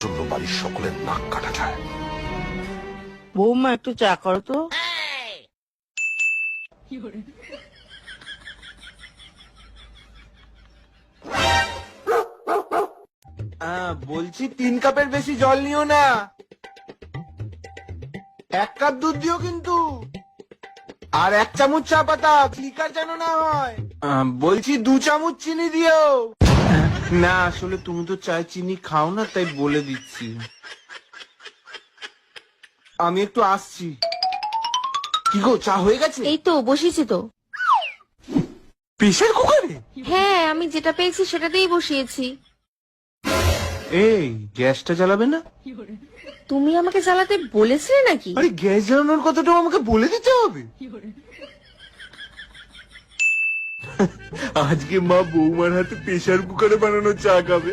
জন্য বাড়ির সকলের নাক কাটা যায়। বৌমা একটু চা করো তো। বলছি 3 কাপের বেশি জল নিও না, 1 কাপ দুধ দিও কিন্তু, আর 1 চামচ চা পাতা, লিকার যেন না হয়। বলছি 2 চামচ চিনি দিও। না আসলে তুমি তো চায় চিনি খাও না, তাই বলে দিচ্ছি। আমি একটু আসছি। কি গো, চা হয়ে গেছে? এই তো বসিয়েছি তো। প্রেসার কুকারে? হ্যাঁ, আমি যেটা পেয়েছি সেটাতেই বসিয়েছি। এই গ্যাসটা জ্বালাবে না? তুমি আমাকে জ্বালাতে বলেছিলে নাকি? আরে গ্যাস জ্বালানোর কথাটাও আমাকে বলে দিতে হবে? আজকে মা বৌমার হাতে প্রেসার কুকারে বানানো চা খাবে।